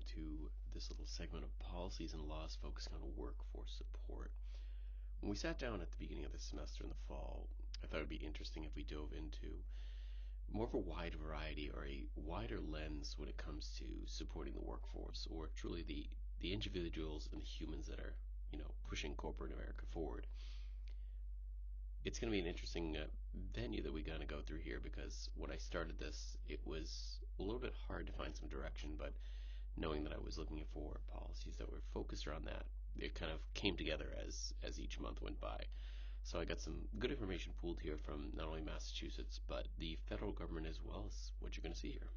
welcome to this little segment of policies and laws focusing on workforce support. When we sat down at the beginning of the semester in the fall, I thought it would be interesting if we dove into more of a wide variety or a wider lens when it comes to supporting the workforce or truly the individuals and the humans that are, pushing corporate America forward. It's going to be an interesting venue that we got to go through here because when I started this, it was a little bit hard to find some direction, but knowing that I was looking for policies that were focused around that, it kind of came together as each month went by. So I got some good information pooled here from not only Massachusetts, but the federal government as well as what you're going to see here.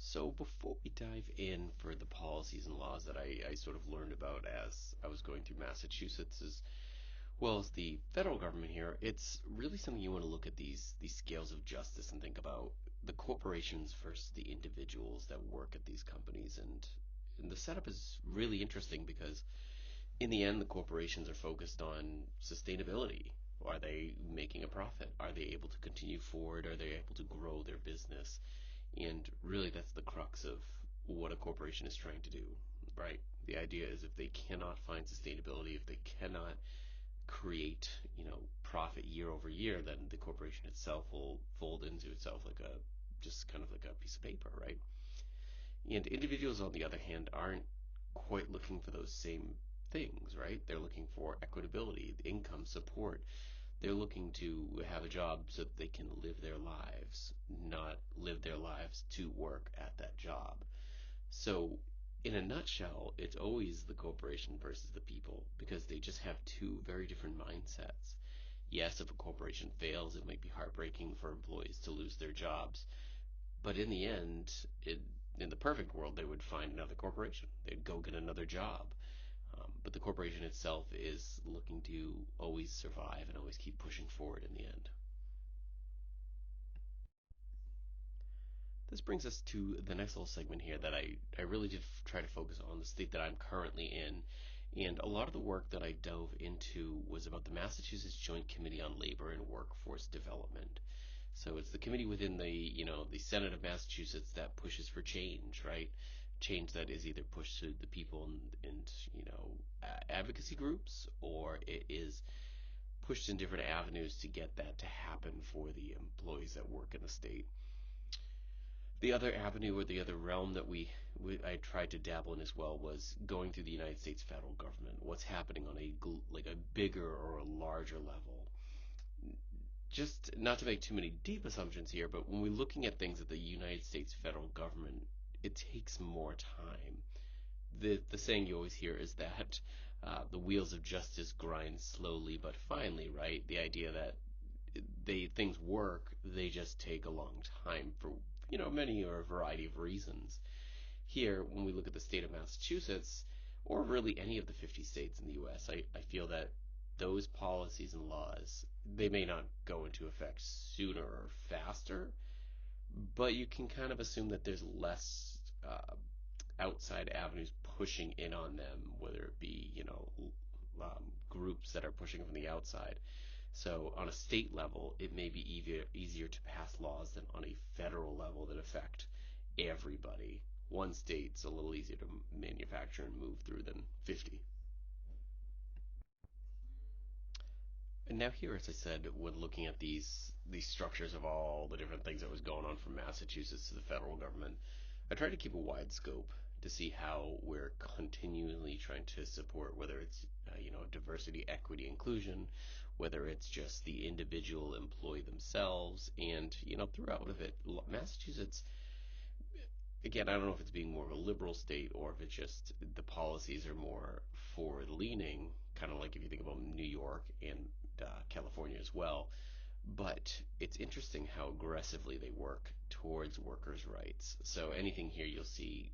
So before we dive in for the policies and laws that I sort of learned about as I was going through Massachusetts as well as the federal government here, it's really something you want to look at these scales of justice and think about the corporations versus the individuals that work at these companies. And the setup is really interesting because in the end, the corporations are focused on sustainability. Are they making a profit? Are they able to continue forward? Are they able to grow their business? And really, that's the crux of what a corporation is trying to do, right? The idea is if they cannot find sustainability, if they cannot create, profit year over year, then the corporation itself will fold into itself like a just kind of like a piece of paper, right? And individuals, on the other hand, aren't quite looking for those same things, right? They're looking for equitability, income support. They're looking to have a job so that they can live their lives, not live their lives to work at that job. So, in a nutshell, it's always the corporation versus the people because they just have two very different mindsets. Yes, if a corporation fails, it might be heartbreaking for employees to lose their jobs, but in the end, in the perfect world, they would find another corporation. They'd go get another job. But the corporation itself is looking to always survive and always keep pushing forward in the end. This brings us to the next little segment here that I really did try to focus on the state that I'm currently in. And a lot of the work that I dove into was about the Massachusetts Joint Committee on Labor and Workforce Development. So it's the committee within the Senate of Massachusetts that pushes for change, right? Change that is either pushed to the people and advocacy groups, or it is pushed in different avenues to get that to happen for the employees that work in the state. The other avenue or the other realm that I tried to dabble in as well was going through the United States federal government. What's happening on a bigger or a larger level? Just not to make too many deep assumptions here, but when we're looking at things at the United States federal government, it takes more time. The saying you always hear is that the wheels of justice grind slowly but finally, right? The idea that things work, they just take a long time for many or a variety of reasons. Here, when we look at the state of Massachusetts, or really any of the 50 states in the U.S., I feel that those policies and laws, they may not go into effect sooner or faster, but you can kind of assume that there's less outside avenues pushing in on them, whether it be, groups that are pushing from the outside. So on a state level, it may be easier to pass laws than on a federal level that affect everybody. One state's a little easier to manufacture and move through than 50. And now here, as I said, when looking at these structures of all the different things that was going on from Massachusetts to the federal government, I tried to keep a wide scope to see how we're continually trying to support whether it's diversity, equity, inclusion, whether it's just the individual employee themselves, and throughout of it, Massachusetts, again, I don't know if it's being more of a liberal state or if it's just the policies are more forward leaning, kind of like if you think about New York and California as well. But it's interesting how aggressively they work towards workers' rights. So anything here you'll see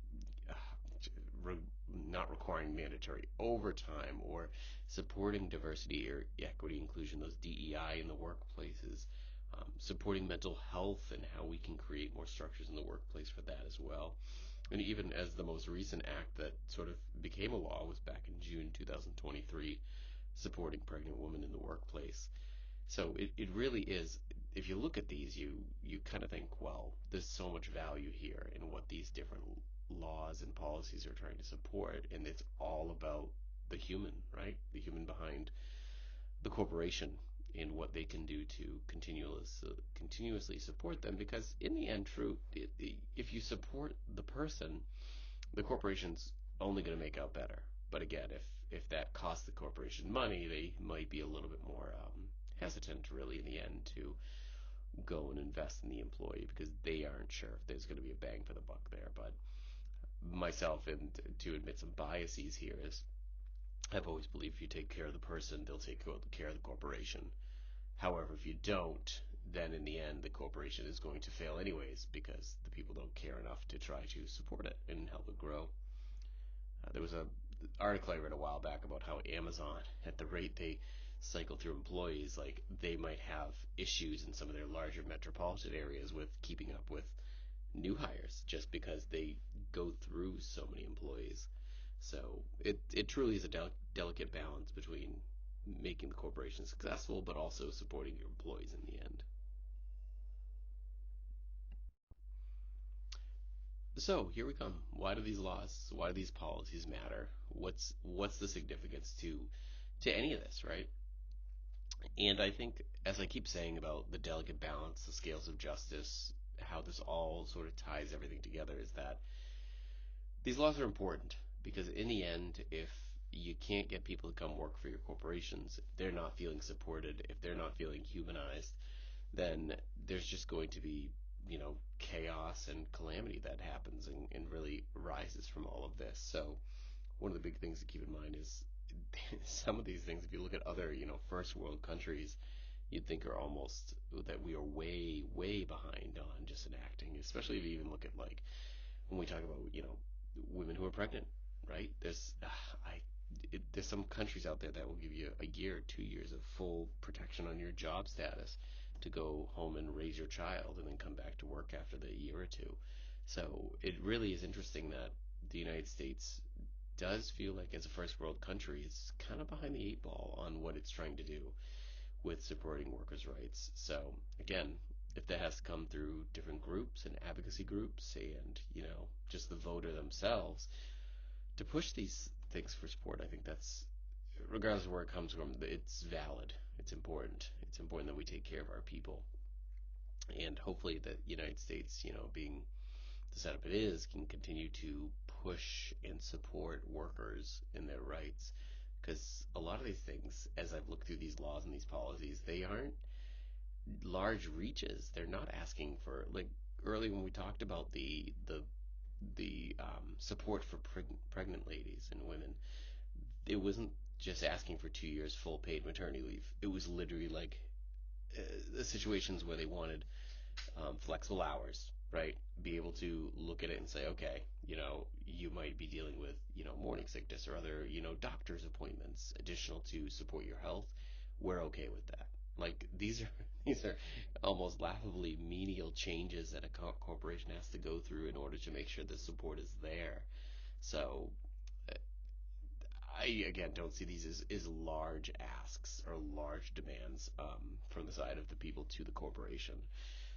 not requiring mandatory overtime or supporting diversity or equity inclusion, those DEI in the workplaces, supporting mental health and how we can create more structures in the workplace for that as well. And even as the most recent act that sort of became a law was back in June 2023, supporting pregnant women in the workplace. So it really is, if you look at these, you kind of think, well, there's so much value here in what these different laws and policies are trying to support, and it's all about the human, right? The human behind the corporation and what they can do to continuously support them. Because in the end, true, if you support the person, the corporation's only going to make out better. But again, if that costs the corporation money, they might be a little bit more hesitant, really, in the end, to go and invest in the employee because they aren't sure if there's going to be a bang for the buck there. But myself, and to admit some biases here, is I've always believed if you take care of the person, they'll take care of the corporation. However, if you don't, then in the end, the corporation is going to fail anyways because the people don't care enough to try to support it and help it grow. There was a article I read a while back about how Amazon, at the rate they cycle through employees, like they might have issues in some of their larger metropolitan areas with keeping up with new hires just because they go through so many employees. So it truly is a delicate balance between making the corporation successful but also supporting your employees in the end. So here we come. Why do these laws, why do these policies matter? What's the significance to any of this, right? And I think, as I keep saying about the delicate balance, the scales of justice, how this all sort of ties everything together, is that these laws are important because in the end, if you can't get people to come work for your corporations, if they're not feeling supported, if they're not feeling humanized, then there's just going to be, chaos and calamity that happens and really rises from all of this. So one of the big things to keep in mind is some of these things, if you look at other, first world countries, you'd think are almost that we are way, way behind on just enacting, especially if you even look at like when we talk about, women who are pregnant, right? There's some countries out there that will give you a year, 2 years of full protection on your job status to go home and raise your child and then come back to work after the year or two. So it really is interesting that the United States does feel like, as a first world country, it's kind of behind the eight ball on what it's trying to do with supporting workers' rights. So again, if that has to come through different groups and advocacy groups and, just the voter themselves to push these things for support, I think that's, regardless of where it comes from, it's valid. It's important. It's important that we take care of our people. And hopefully the United States, being the setup it is, can continue to push and support workers in their rights. Because a lot of these things, as I've looked through these laws and these policies, they aren't large reaches. They're not asking for, like early when we talked about the support for pregnant ladies and women, it wasn't just asking for 2 years full paid maternity leave. It was literally like the situations where they wanted flexible hours, right? Be able to look at it and say, okay, you might be dealing with, morning sickness or other, doctor's appointments additional to support your health. We're okay with that. Like these are these are almost laughably menial changes that a corporation has to go through in order to make sure the support is there. So I again don't see these as large asks or large demands from the side of the people to the corporation.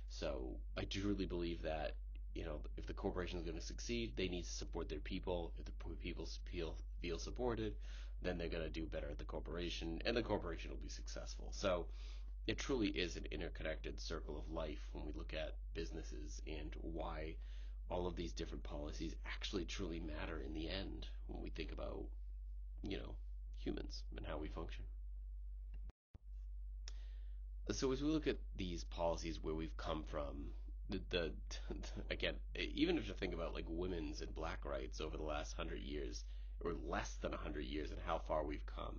So I truly believe that, if the corporation is going to succeed, they need to support their people. If the people feel supported, then they're going to do better at the corporation, and the corporation will be successful. So it truly is an interconnected circle of life when we look at businesses and why all of these different policies actually truly matter in the end when we think about, you know, humans and how we function. So as we look at these policies where we've come from, the again, even if you think about like women's and black rights over the last 100 years, or less than 100 years, and how far we've come,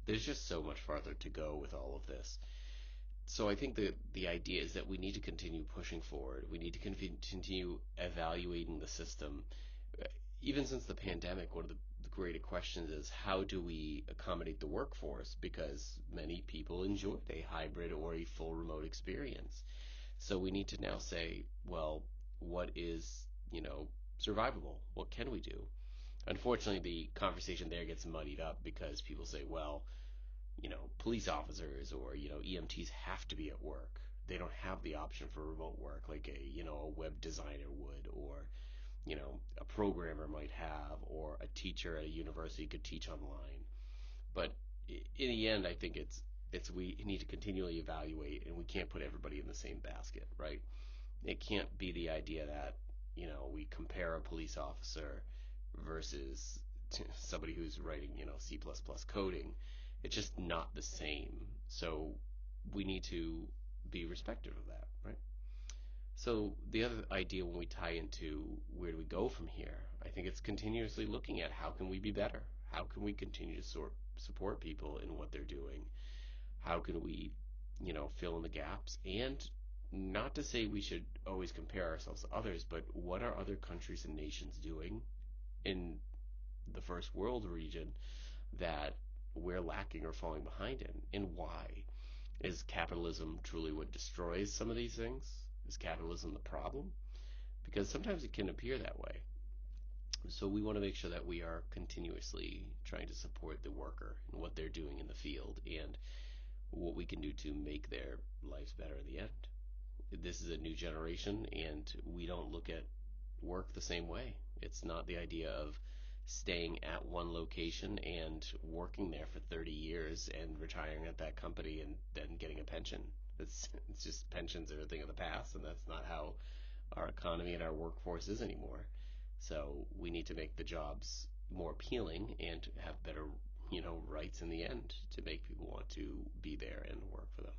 there's just so much farther to go with all of this. So I think the idea is that we need to continue pushing forward. We need to continue evaluating the system. Even since the pandemic, one of the greater questions is how do we accommodate the workforce? Because many people enjoyed a hybrid or a full remote experience. So we need to now say, well, what is, survivable? What can we do? Unfortunately, the conversation there gets muddied up because people say, well, police officers or, EMTs have to be at work. they don't have the option for remote work like a web designer would, or a programmer might have, or a teacher at a university could teach online. But in the end, I think it's we need to continually evaluate, and we can't put everybody in the same basket, right? It can't be the idea that we compare a police officer versus somebody who's writing C++ coding. It's just not the same. So we need to be respectful of that, right? So the other idea when we tie into where do we go from here, I think it's continuously looking at how can we be better? How can we continue to support people in what they're doing? How can we, fill in the gaps? And not to say we should always compare ourselves to others, but what are other countries and nations doing in the first world region that we're lacking or falling behind in, and why? Is capitalism truly what destroys some of these things? Is capitalism the problem? Because sometimes it can appear that way. So we want to make sure that we are continuously trying to support the worker and what they're doing in the field, and what we can do to make their lives better in the end. This is a new generation, and we don't look at work the same way. It's not the idea of staying at one location and working there for 30 years and retiring at that company and then getting a pension. It's just pensions are a thing of the past, and that's not how our economy and our workforce is anymore. So we need to make the jobs more appealing and have better rights in the end to make people want to be there and work for them.